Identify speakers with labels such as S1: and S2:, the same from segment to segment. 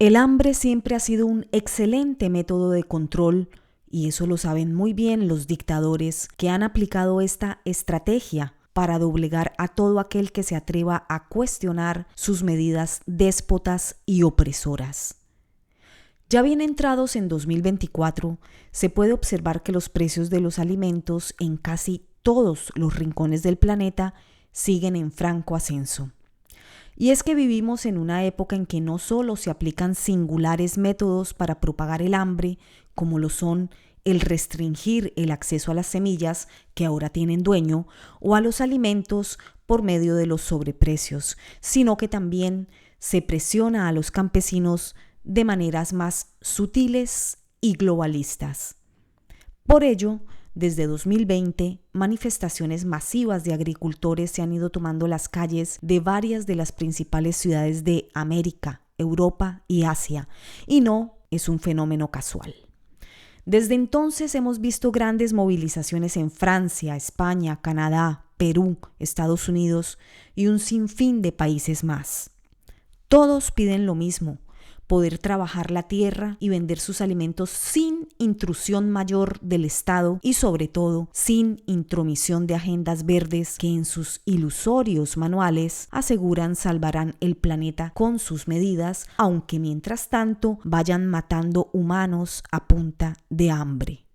S1: El hambre siempre ha sido un excelente método de control y eso lo saben muy bien los dictadores que han aplicado esta estrategia para doblegar a todo aquel que se atreva a cuestionar sus medidas déspotas y opresoras. Ya bien entrados en 2024, se puede observar que los precios de los alimentos en casi todos los rincones del planeta siguen en franco ascenso. Y es que vivimos en una época en que no solo se aplican singulares métodos para propagar el hambre, como lo son el restringir el acceso a las semillas que ahora tienen dueño o a los alimentos por medio de los sobreprecios, sino que también se presiona a los campesinos de maneras más sutiles y globalistas. Por ello, desde 2020, manifestaciones masivas de agricultores se han ido tomando las calles de varias de las principales ciudades de América, Europa y Asia, y no es un fenómeno casual. Desde entonces hemos visto grandes movilizaciones en Francia, España, Canadá, Perú, Estados Unidos y un sinfín de países más. Todos piden lo mismo: poder trabajar la tierra y vender sus alimentos sin intrusión mayor del Estado y sobre todo sin intromisión de agendas verdes que en sus ilusorios manuales aseguran salvarán el planeta con sus medidas, aunque mientras tanto vayan matando humanos a punta de hambre.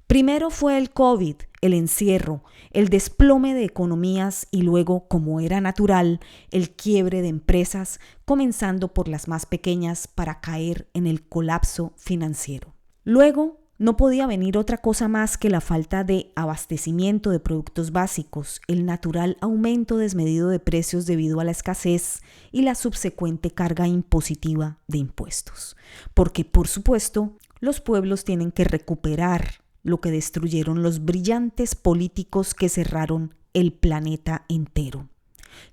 S1: Primero fue el COVID, el encierro, el desplome de economías y luego, como era natural, el quiebre de empresas, comenzando por las más pequeñas para caer en el colapso financiero. Luego, no podía venir otra cosa más que la falta de abastecimiento de productos básicos, el natural aumento desmedido de precios debido a la escasez y la subsecuente carga impositiva de impuestos. Porque, por supuesto, los pueblos tienen que recuperar lo que destruyeron los brillantes políticos que cerraron el planeta entero.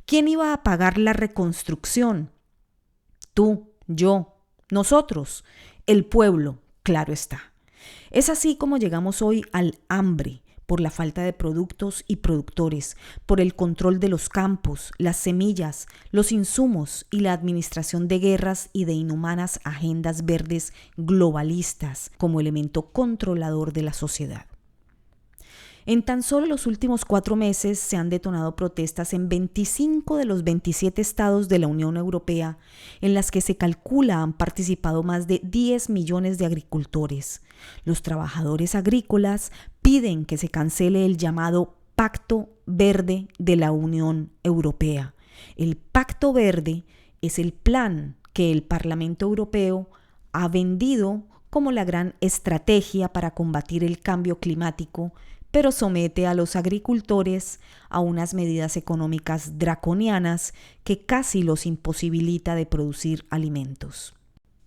S1: ¿Quién iba a pagar la reconstrucción? Tú, yo, nosotros, el pueblo, claro está. Es así como llegamos hoy al hambre, por la falta de productos y productores, por el control de los campos, las semillas, los insumos y la administración de guerras y de inhumanas agendas verdes globalistas como elemento controlador de la sociedad. En tan solo los últimos 4 meses se han detonado protestas en 25 de los 27 estados de la Unión Europea, en las que se calcula han participado más de 10 millones de agricultores. Los trabajadores agrícolas piden que se cancele el llamado Pacto Verde de la Unión Europea. El Pacto Verde es el plan que el Parlamento Europeo ha vendido como la gran estrategia para combatir el cambio climático, pero somete a los agricultores a unas medidas económicas draconianas que casi los imposibilita de producir alimentos.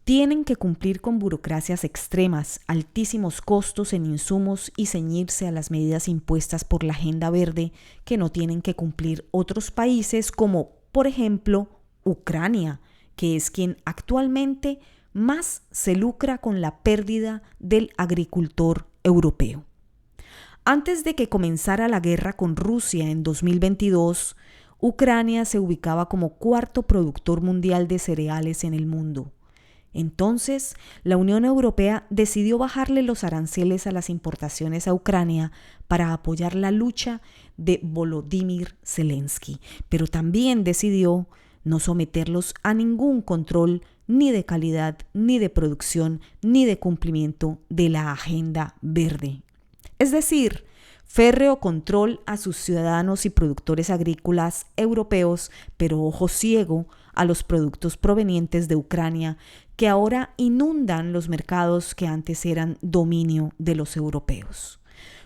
S1: Tienen que cumplir con burocracias extremas, altísimos costos en insumos y ceñirse a las medidas impuestas por la Agenda Verde que no tienen que cumplir otros países como, por ejemplo, Ucrania, que es quien actualmente más se lucra con la pérdida del agricultor europeo. Antes de que comenzara la guerra con Rusia en 2022, Ucrania se ubicaba como 4º productor mundial de cereales en el mundo. Entonces, la Unión Europea decidió bajarle los aranceles a las importaciones a Ucrania para apoyar la lucha de Volodymyr Zelensky, pero también decidió no someterlos a ningún control ni de calidad, ni de producción, ni de cumplimiento de la Agenda Verde. Es decir, férreo control a sus ciudadanos y productores agrícolas europeos, pero ojo ciego a los productos provenientes de Ucrania que ahora inundan los mercados que antes eran dominio de los europeos.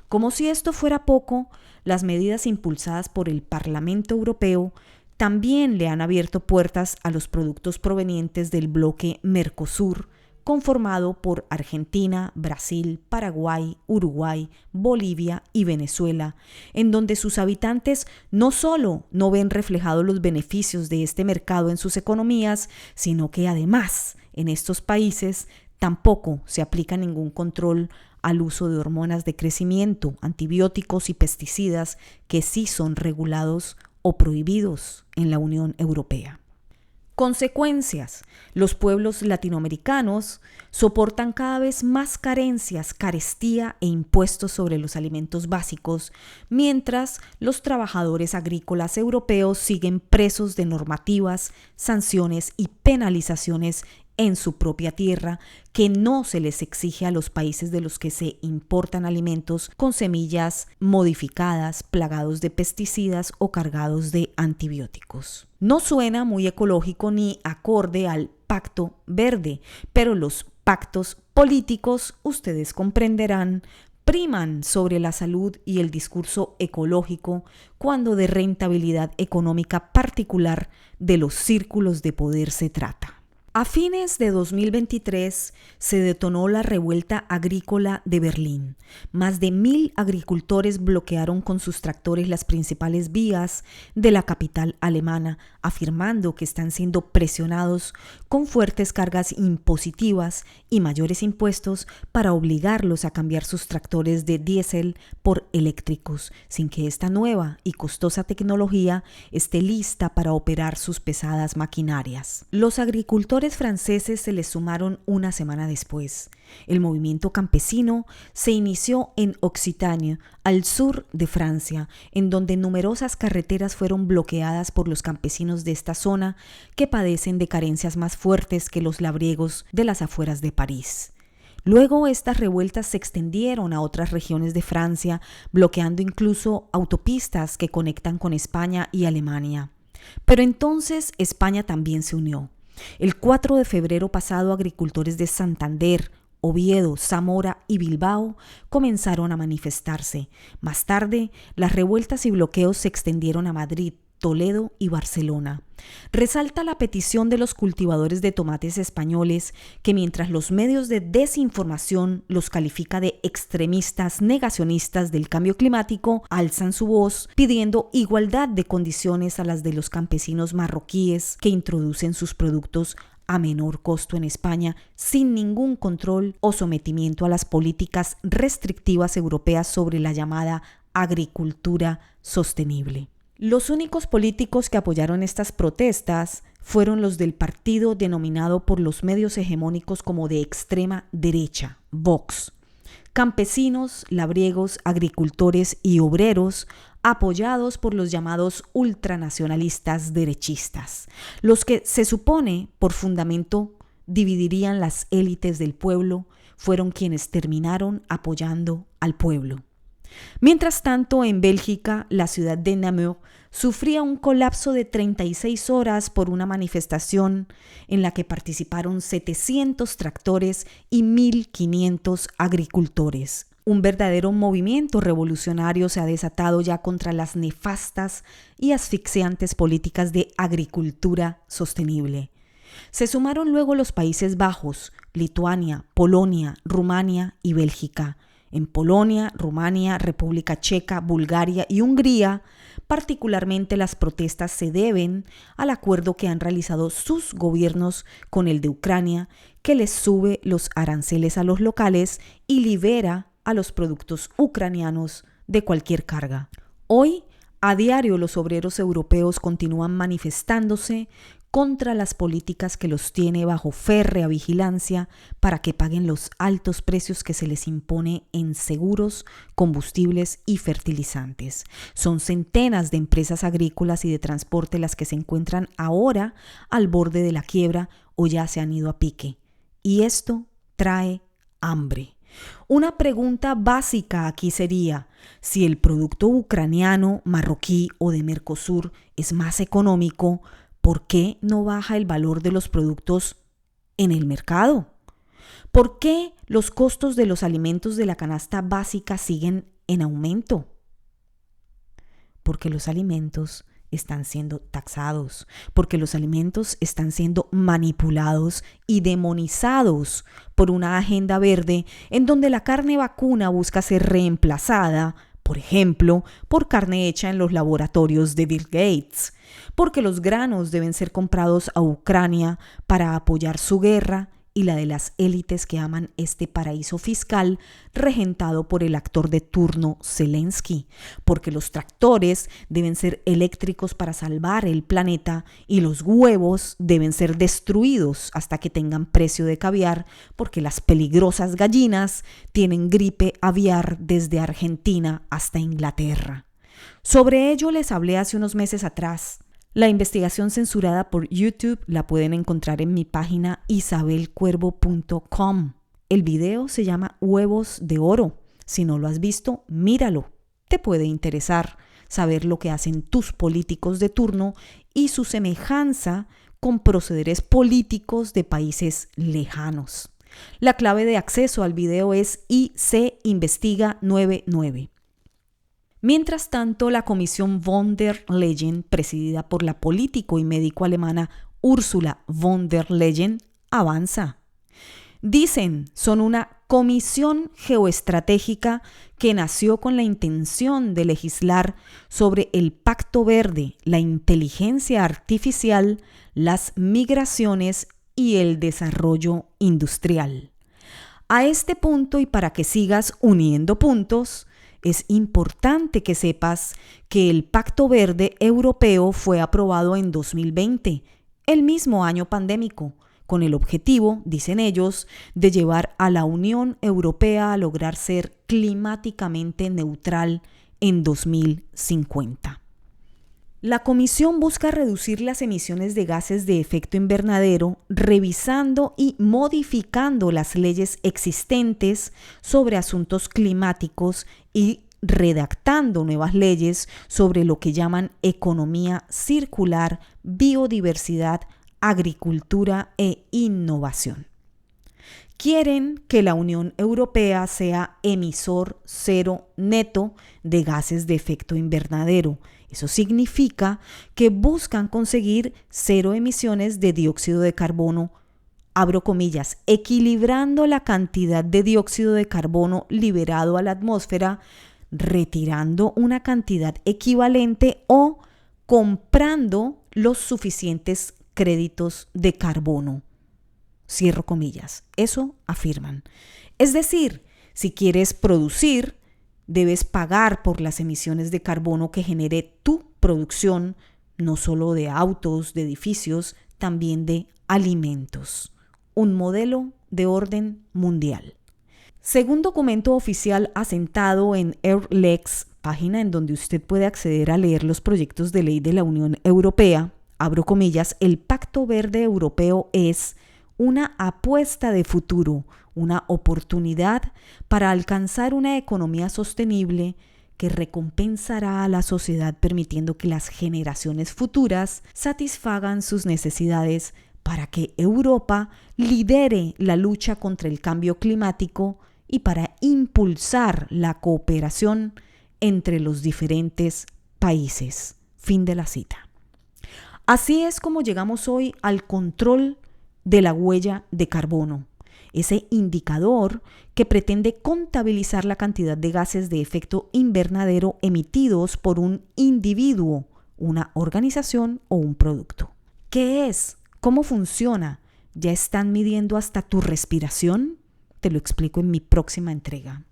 S1: Como si esto fuera poco, las medidas impulsadas por el Parlamento Europeo también le han abierto puertas a los productos provenientes del bloque Mercosur, conformado por Argentina, Brasil, Paraguay, Uruguay, Bolivia y Venezuela, en donde sus habitantes no solo no ven reflejados los beneficios de este mercado en sus economías, sino que además en estos países tampoco se aplica ningún control al uso de hormonas de crecimiento, antibióticos y pesticidas que sí son regulados o prohibidos en la Unión Europea. Consecuencias. Los pueblos latinoamericanos soportan cada vez más carencias, carestía e impuestos sobre los alimentos básicos, mientras los trabajadores agrícolas europeos siguen presos de normativas, sanciones y penalizaciones en su propia tierra que no se les exige a los países de los que se importan alimentos con semillas modificadas, plagados de pesticidas o cargados de antibióticos. No suena muy ecológico ni acorde al Pacto Verde, pero los pactos políticos, ustedes comprenderán, priman sobre la salud y el discurso ecológico cuando de rentabilidad económica particular de los círculos de poder se trata. A fines de 2023 se detonó la revuelta agrícola de Berlín. Más de 1.000 agricultores bloquearon con sus tractores las principales vías de la capital alemana, afirmando que están siendo presionados con fuertes cargas impositivas y mayores impuestos para obligarlos a cambiar sus tractores de diésel por eléctricos, sin que esta nueva y costosa tecnología esté lista para operar sus pesadas maquinarias. Los agricultores franceses se les sumaron una semana después. El movimiento campesino se inició en Occitanie, al sur de Francia, en donde numerosas carreteras fueron bloqueadas por los campesinos de esta zona que padecen de carencias más fuertes que los labriegos de las afueras de París. Luego estas revueltas se extendieron a otras regiones de Francia, bloqueando incluso autopistas que conectan con España y Alemania. Pero entonces España también se unió. El 4 de febrero pasado, agricultores de Santander, Oviedo, Zamora y Bilbao comenzaron a manifestarse. Más tarde, las revueltas y bloqueos se extendieron a Madrid, Toledo y Barcelona. Resalta la petición de los cultivadores de tomates españoles que mientras los medios de desinformación los califica de extremistas negacionistas del cambio climático, alzan su voz pidiendo igualdad de condiciones a las de los campesinos marroquíes que introducen sus productos a menor costo en España sin ningún control o sometimiento a las políticas restrictivas europeas sobre la llamada agricultura sostenible. Los únicos políticos que apoyaron estas protestas fueron los del partido denominado por los medios hegemónicos como de extrema derecha, Vox. Campesinos, labriegos, agricultores y obreros apoyados por los llamados ultranacionalistas derechistas, los que se supone por fundamento dividirían las élites del pueblo, fueron quienes terminaron apoyando al pueblo. Mientras tanto, en Bélgica, la ciudad de Namur sufría un colapso de 36 horas por una manifestación en la que participaron 700 tractores y 1.500 agricultores. Un verdadero movimiento revolucionario se ha desatado ya contra las nefastas y asfixiantes políticas de agricultura sostenible. Se sumaron luego los Países Bajos, Lituania, Polonia, Rumania y Bélgica. En Polonia, Rumania, República Checa, Bulgaria y Hungría, particularmente las protestas se deben al acuerdo que han realizado sus gobiernos con el de Ucrania, que les sube los aranceles a los locales y libera a los productos ucranianos de cualquier carga. Hoy, a diario, los obreros europeos continúan manifestándose contra las políticas que los tiene bajo férrea vigilancia para que paguen los altos precios que se les impone en seguros, combustibles y fertilizantes. Son centenas de empresas agrícolas y de transporte las que se encuentran ahora al borde de la quiebra o ya se han ido a pique. Y esto trae hambre. Una pregunta básica aquí sería, si el producto ucraniano, marroquí o de Mercosur es más económico, ¿por qué no baja el valor de los productos en el mercado? ¿Por qué los costos de los alimentos de la canasta básica siguen en aumento? Porque los alimentos están siendo taxados, porque los alimentos están siendo manipulados y demonizados por una agenda verde en donde la carne vacuna busca ser reemplazada, por ejemplo, por carne hecha en los laboratorios de Bill Gates, porque los granos deben ser comprados a Ucrania para apoyar su guerra y la de las élites que aman este paraíso fiscal regentado por el actor de turno Zelensky, porque los tractores deben ser eléctricos para salvar el planeta y los huevos deben ser destruidos hasta que tengan precio de caviar, porque las peligrosas gallinas tienen gripe aviar desde Argentina hasta Inglaterra. Sobre ello les hablé hace unos meses atrás. La investigación censurada por YouTube la pueden encontrar en mi página isabelcuervo.com. El video se llama Huevos de Oro. Si no lo has visto, míralo. Te puede interesar saber lo que hacen tus políticos de turno y su semejanza con procederes políticos de países lejanos. La clave de acceso al video es ICInvestiga99. Mientras tanto, la Comisión von der Leyen, presidida por la político y médico alemana Ursula von der Leyen, avanza. Dicen, son una comisión geoestratégica que nació con la intención de legislar sobre el Pacto Verde, la inteligencia artificial, las migraciones y el desarrollo industrial. A este punto, y para que sigas uniendo puntos, es importante que sepas que el Pacto Verde Europeo fue aprobado en 2020, el mismo año pandémico, con el objetivo, dicen ellos, de llevar a la Unión Europea a lograr ser climáticamente neutral en 2050. La Comisión busca reducir las emisiones de gases de efecto invernadero, revisando y modificando las leyes existentes sobre asuntos climáticos y redactando nuevas leyes sobre lo que llaman economía circular, biodiversidad, agricultura e innovación. Quieren que la Unión Europea sea emisor cero neto de gases de efecto invernadero. Eso significa que buscan conseguir cero emisiones de dióxido de carbono, abro comillas, equilibrando la cantidad de dióxido de carbono liberado a la atmósfera, retirando una cantidad equivalente o comprando los suficientes créditos de carbono. Cierro comillas. Eso afirman. Es decir, si quieres producir, debes pagar por las emisiones de carbono que genere tu producción, no solo de autos, de edificios, también de alimentos. Un modelo de orden mundial. Según documento oficial asentado en EURLEX, página en donde usted puede acceder a leer los proyectos de ley de la Unión Europea, abro comillas, el Pacto Verde Europeo es una apuesta de futuro, una oportunidad para alcanzar una economía sostenible que recompensará a la sociedad permitiendo que las generaciones futuras satisfagan sus necesidades para que Europa lidere la lucha contra el cambio climático y para impulsar la cooperación entre los diferentes países. Fin de la cita. Así es como llegamos hoy al control de la huella de carbono, ese indicador que pretende contabilizar la cantidad de gases de efecto invernadero emitidos por un individuo, una organización o un producto. ¿Qué es? ¿Cómo funciona? ¿Ya están midiendo hasta tu respiración? Te lo explico en mi próxima entrega.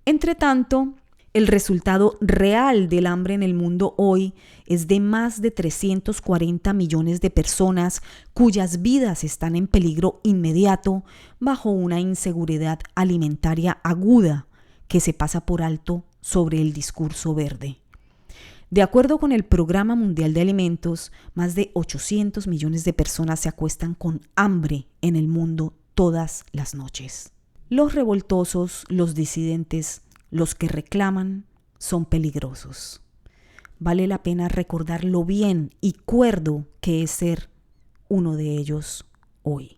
S1: Entre tanto, el resultado real del hambre en el mundo hoy es de más de 340 millones de personas cuyas vidas están en peligro inmediato bajo una inseguridad alimentaria aguda que se pasa por alto sobre el discurso verde. De acuerdo con el Programa Mundial de Alimentos, más de 800 millones de personas se acuestan con hambre en el mundo todas las noches. Los revoltosos, los disidentes, los que reclaman son peligrosos. Vale la pena recordar lo bien y cuerdo que es ser uno de ellos hoy.